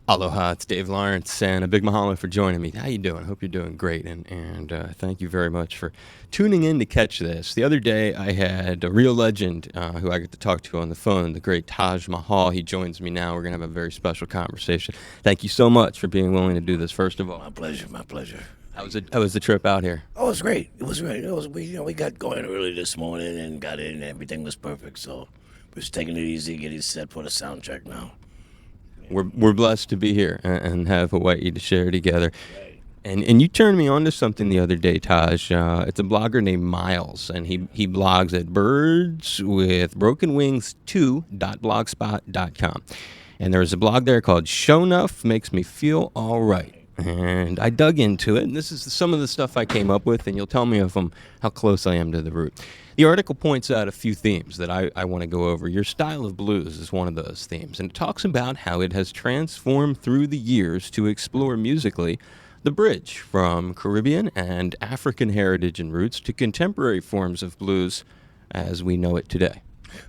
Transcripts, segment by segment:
Aloha, it's Dave Lawrence, and a big mahalo for joining me. How you doing? Hope you're doing great, and thank you very much for tuning in to catch this. The other day, I had a real legend who I get to talk to on the phone, the great Taj Mahal. He joins me now. We're going to have a very special conversation. Thank you so much for being willing to do this, first of all. My pleasure, my pleasure. How was the trip out here? Oh, it was great. It was great. We got going early this morning and got in, and everything was perfect. So we're just taking it easy, getting set for the soundtrack now. We're blessed to be here and have Hawaii to share together. And you turned me on to something the other day, Taj. It's a blogger named Miles, and he blogs at birdswithbrokenwings2.blogspot.com. And there's a blog there called Show Nuff Makes Me Feel All Right. And I dug into it, and this is some of the stuff I came up with, and you'll tell me how close I am to the root. The article points out a few themes that I want to go over. Your style of blues is one of those themes, and it talks about how it has transformed through the years to explore musically the bridge from Caribbean and African heritage and roots to contemporary forms of blues as we know it today.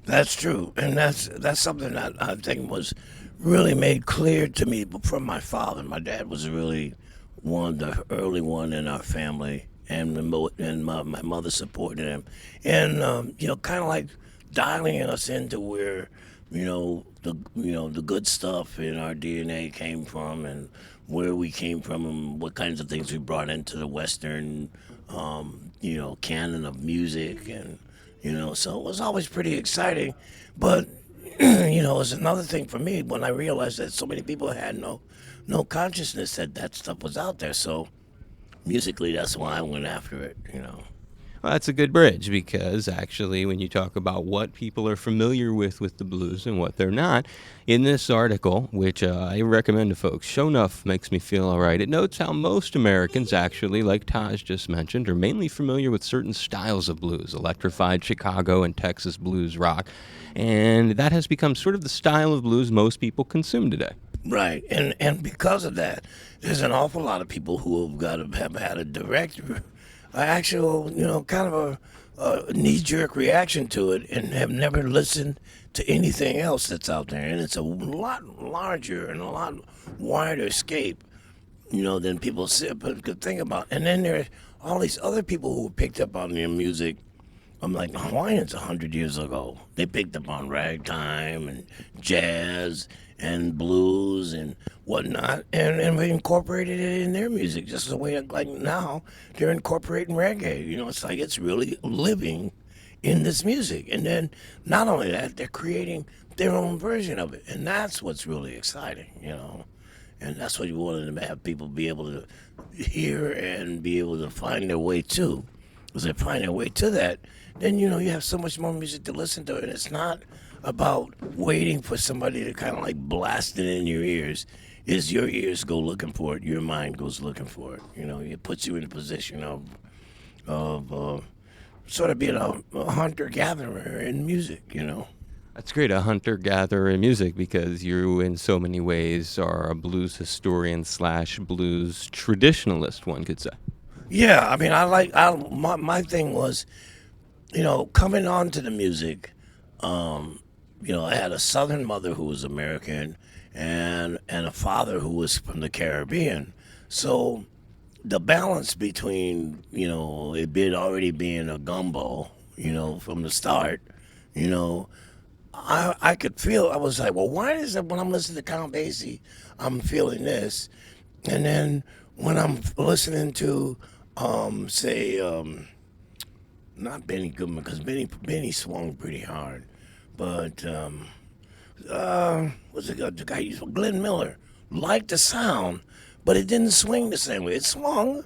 That's true, and that's something that I think was really made clear to me from my father. My dad was really the early one in our family, and my mother supported him, and kind of like dialing us into where the good stuff in our DNA came from, and where we came from, and what kinds of things we brought into the Western canon of music, and so it was always pretty exciting. But it was another thing for me when I realized that so many people had no consciousness that stuff was out there. So musically, that's why I went after it. Well, that's a good bridge because actually when you talk about what people are familiar with the blues and what they're not, in this article, which I recommend to folks, Show Nuff Makes Me Feel All Right, it notes how most Americans actually, like Taj just mentioned, are mainly familiar with certain styles of blues, electrified Chicago and Texas blues rock, and that has become sort of the style of blues most people consume today. Right, and because of that, there's an awful lot of people who have had a direct actual, kind of a knee-jerk reaction to it and have never listened to anything else that's out there. And it's a lot larger and a lot wider scape, than people could think about. And then there are all these other people who picked up on their music. I'm like, the Hawaiians 100 years ago, they picked up on ragtime and jazz and blues and whatnot, and we incorporated it in their music just the way like now they're incorporating reggae. It's like it's really living in this music. And then not only that, they're creating their own version of it, and that's what's really exciting. And that's what you wanted to have people be able to hear and be able to find their way to. As they find their way to that, then you have so much more music to listen to, and it's not about waiting for somebody to kind of like blast it in your ears. Is your ears go looking for it, your mind goes looking for it. It puts you in a position of sort of being a hunter-gatherer in music. That's great, a hunter-gatherer in music, because you, in so many ways, are a blues historian / blues traditionalist, one could say. Yeah, I mean, my thing was, coming on to the music. I had a Southern mother who was American, and a father who was from the Caribbean. So the balance between already being a gumbo, from the start, I could feel. I was like, well, why is it when I'm listening to Count Basie, I'm feeling this, and then when I'm listening to not Benny Goodman, because Benny swung pretty hard, but what's the guy? Glenn Miller liked the sound, but it didn't swing the same way. It swung.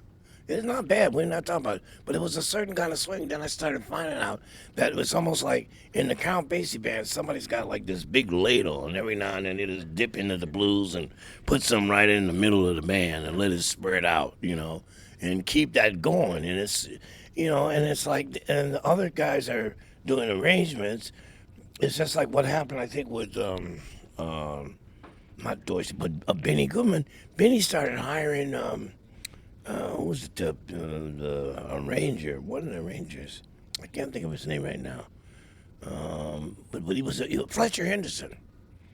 It's not bad. We're not talking about it, but it was a certain kind of swing. Then I started finding out that it was almost like in the Count Basie band, somebody's got like this big ladle, and every now and then they just dip into the blues and put some right in the middle of the band and let it spread out, and keep that going. And it's, and it's like, and the other guys are doing arrangements. It's just like what happened, I think, with not Dorsey, but Benny Goodman. Benny started hiring who was the arranger? One of the arrangers. I can't think of his name right now. But he was Fletcher Henderson.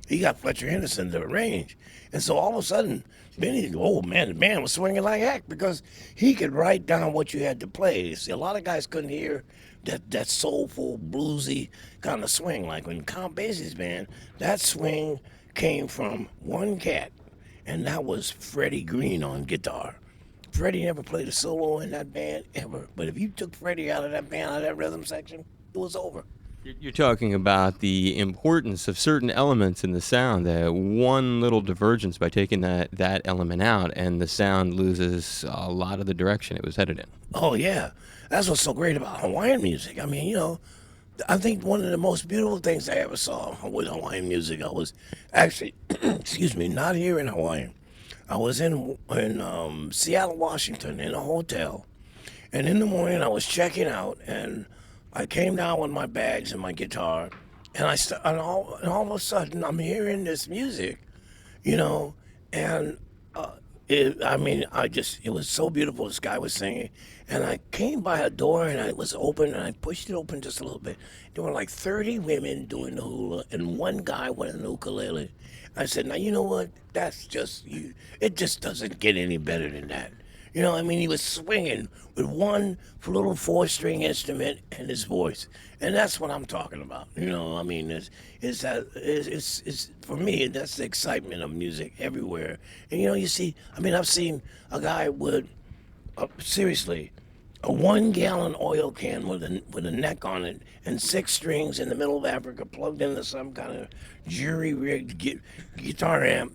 He got Fletcher Henderson to arrange. And so all of a sudden, Benny, oh man, the band was swinging like heck because he could write down what you had to play. See, a lot of guys couldn't hear that soulful, bluesy kind of swing. Like when Count Basie's band, that swing came from one cat, and that was Freddie Green on guitar. Freddie never played a solo in that band ever. But if you took Freddie out of that band, out of that rhythm section, it was over. You're talking about the importance of certain elements in the sound, that one little divergence by taking that element out, and the sound loses a lot of the direction it was headed in. Oh yeah, that's what's so great about Hawaiian music. I mean, I think one of the most beautiful things I ever saw with Hawaiian music, I was actually, excuse me, not here in Hawaii. I was in Seattle, Washington, in a hotel, and in the morning I was checking out, and I came down with my bags and my guitar, and and all of a sudden I'm hearing this music, you know, and it was so beautiful. This guy was singing, and I came by a door and it was open, and I pushed it open just a little bit. There were like 30 women doing the hula, and one guy with an ukulele. I said, now you know what? That's just you. It just doesn't get any better than that. He was swinging with one little four-string instrument and his voice, and that's what I'm talking about. It's for me. That's the excitement of music everywhere. And you see, I've seen a guy with seriously a 1-gallon oil can with a neck on it and 6 strings in the middle of Africa plugged into some kind of jury-rigged guitar amp.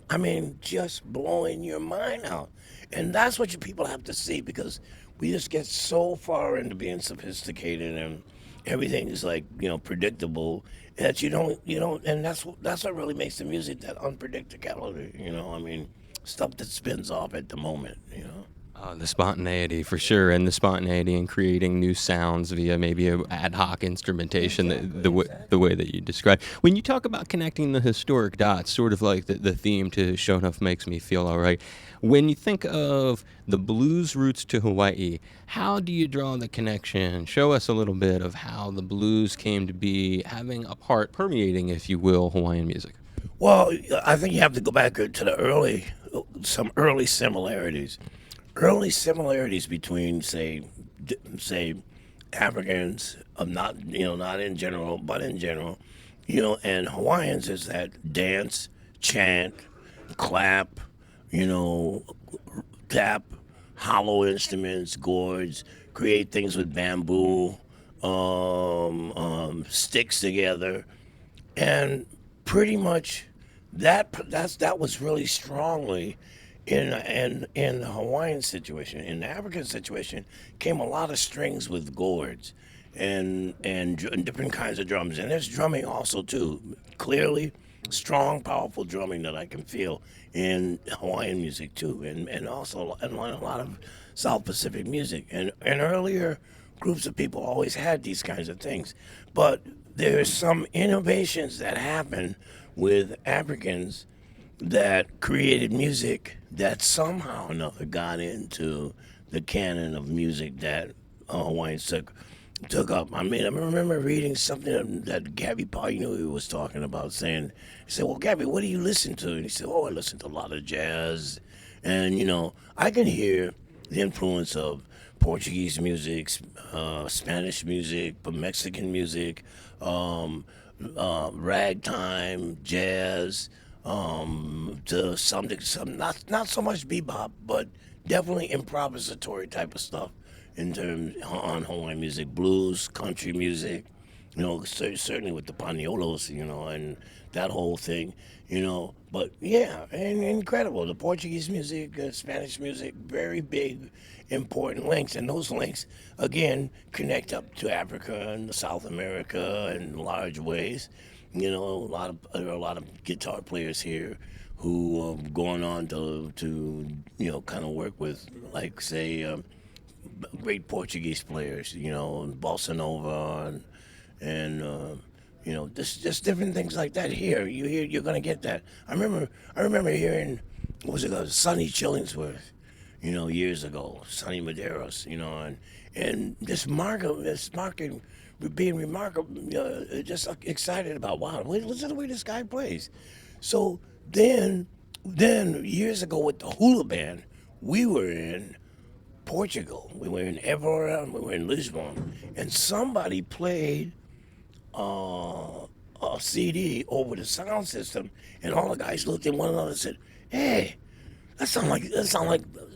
Just blowing your mind out. And that's what you people have to see, because we just get so far into being sophisticated and everything is like, predictable, that you don't, and that's what really makes the music, that unpredictability, stuff that spins off at the moment. The spontaneity, for sure, and the spontaneity in creating new sounds via maybe a ad hoc instrumentation, the way that you describe. When you talk about connecting the historic dots, sort of like the theme to Show Enough Makes Me Feel All Right, when you think of the blues roots to Hawaii, how do you draw the connection? Show us a little bit of how the blues came to be having a part, permeating, if you will, Hawaiian music. Well, I think you have to go back to some early similarities. Early similarities between, say Africans, not in general, but in general, and Hawaiians, is that dance, chant, clap, tap, hollow instruments, gourds, create things with bamboo, sticks together, and pretty much that was really strongly in the Hawaiian situation. In the African situation, came a lot of strings with gourds and different kinds of drums. And there's drumming also too. Clearly, strong, powerful drumming that I can feel in Hawaiian music too, and also in a lot of South Pacific music. And earlier groups of people always had these kinds of things, but there's some innovations that happen with Africans that created music that somehow or another got into the canon of music that Hawaiians took up. I remember reading something that Gabby Payunu was talking about, saying, he said, well, Gabby, what do you listen to? And he said, oh, I listen to a lot of jazz. And, I can hear the influence of Portuguese music, Spanish music, Mexican music, ragtime, jazz, to some not so much bebop, but definitely improvisatory type of stuff in terms on Hawaiian music, blues, country music, certainly with the Paniolos, and that whole thing, But yeah, and incredible. The Portuguese music, Spanish music, very big, important links, and those links again connect up to Africa and South America in large ways. There are a lot of guitar players here who have gone on to kind of work with, like, say, great Portuguese players, bossa nova and just different things like that. Here, you're gonna get that. I remember hearing, what was it, Sonny Chillingsworth, years ago, Sonny Maderos, and this market being remarkable, just excited about, wow, listen to the way this guy plays. So then years ago with the hula band, we were in Portugal. We were in Évora, and we were in Lisbon, and somebody played a CD over the sound system, and all the guys looked at one another and said, "Hey, that sound like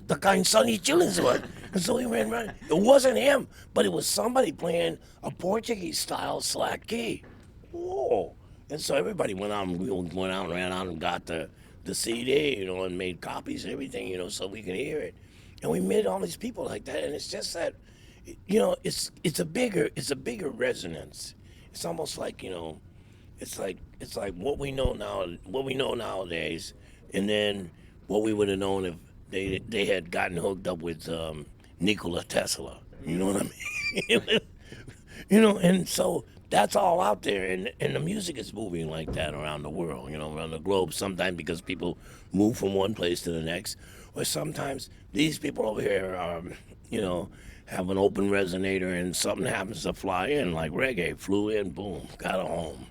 the kind Sonny Chillins was." And so he ran around. It wasn't him, but it was somebody playing a Portuguese style slack key. Whoa! And so everybody went out, ran out and got the CD, and made copies and everything, so we could hear it. And we met all these people like that, and it's just that, it's a bigger resonance. It's almost like it's like what we know nowadays, and then what we would have known if they had gotten hooked up with Nikola Tesla. You know what I mean? And so that's all out there, and the music is moving like that around the world, around the globe. Sometimes because people move from one place to the next, or sometimes these people over here are, have an open resonator, and something happens to fly in, like reggae flew in, boom, got a home,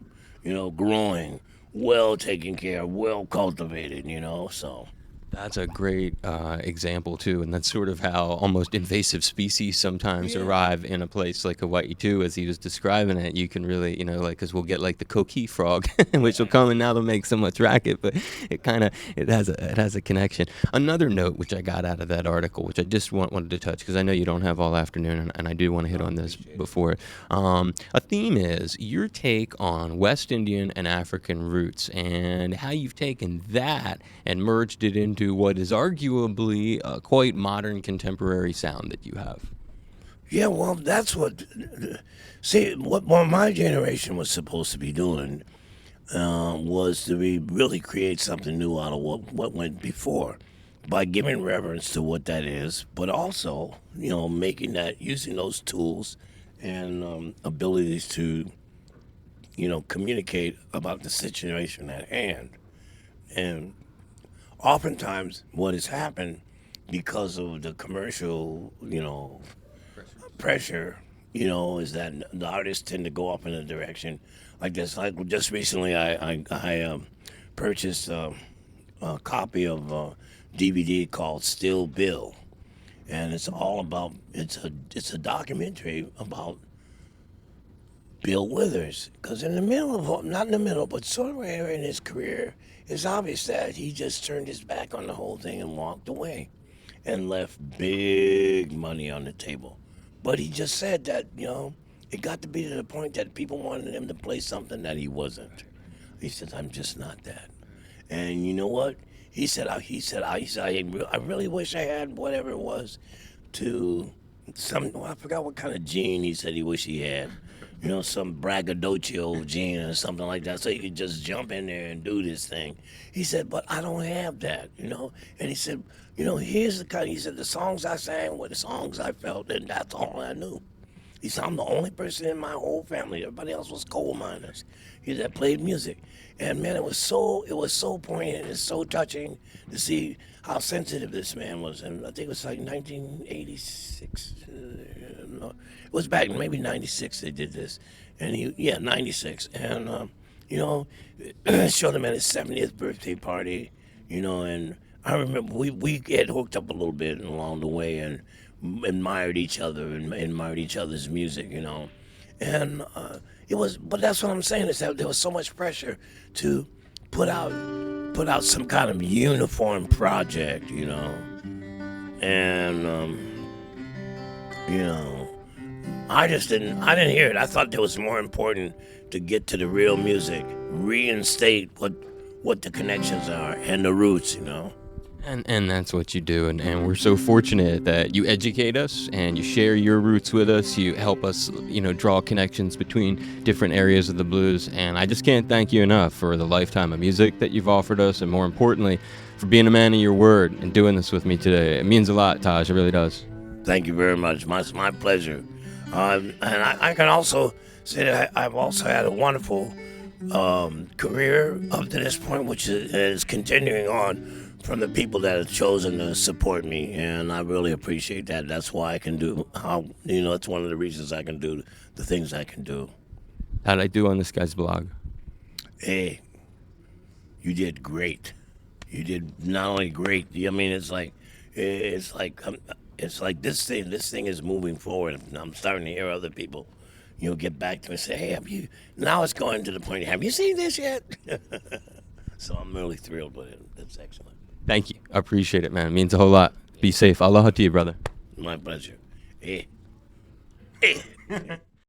growing, well taken care of, well cultivated, so. That's a great example too, and that's sort of how almost invasive species sometimes arrive in a place like Hawaii too. As he was describing it, you can really, like, because we'll get like the coqui frog, which will come and now they'll make so much racket, but it has a connection. Another note which I got out of that article, which I just wanted to touch because I know you don't have all afternoon, and I do want to hit on this before. A theme is your take on West Indian and African roots and how you've taken that and merged it into what is arguably a quite modern contemporary sound that you have. Yeah, well, that's what. See, what my generation was supposed to be doing was to really create something new out of what went before, by giving reverence to what that is, but also, using those tools and abilities to, communicate about the situation at hand. And oftentimes, what has happened because of the commercial, pressure, is that the artists tend to go up in a direction like this. Like just recently, I purchased a copy of a DVD called Still Bill, and it's all about it's a documentary about Bill Withers, because in the middle of, not in the middle, but somewhere in his career, it's obvious that he just turned his back on the whole thing and walked away and left big money on the table. But he just said that, it got to be to the point that people wanted him to play something that he wasn't. He said, "I'm just not that." And you know what? I really wish I had whatever it was to I forgot what kind of gene he said he wished he had. Some braggadocio gene or something like that, so he could just jump in there and do this thing. He said, "But I don't have that. And he said, here's he said, the songs I sang were the songs I felt, and that's all I knew. He said, "I'm the only person in my whole family. Everybody else was coal miners. He said, played music." And man, it was so poignant and so touching to see how sensitive this man was. And I think it was like 1986. No, it was back in maybe 96 they did this. And 96. And, showed him at his 70th birthday party, and I remember we had hooked up a little bit along the way and admired each other and admired each other's music, and but that's what I'm saying, is that there was so much pressure to put out some kind of uniform project, and I didn't hear it. I thought it was more important to get to the real music, reinstate what the connections are and the roots, And that's what you do, and we're so fortunate that you educate us and you share your roots with us. You help us, draw connections between different areas of the blues, and I just can't thank you enough for the lifetime of music that you've offered us, and more importantly, for being a man of your word and doing this with me today. It means a lot, Taj. It really does. Thank you very much. My pleasure. And I can also say that I've also had a wonderful career up to this point, which is continuing on from the people that have chosen to support me, and I really appreciate that. That's why I can do it's one of the reasons I can do the things I can do. How'd I do on this guy's blog? Hey, you did great. You did not only great. I mean, it's like this thing is moving forward. I'm starting to hear other people, get back to me and say, hey, have you? Now it's going to the point. Have you seen this yet? So I'm really thrilled with it. That's excellent. Thank you. I appreciate it, man. It means a whole lot. Be safe. Aloha to you, brother. My pleasure. Hey.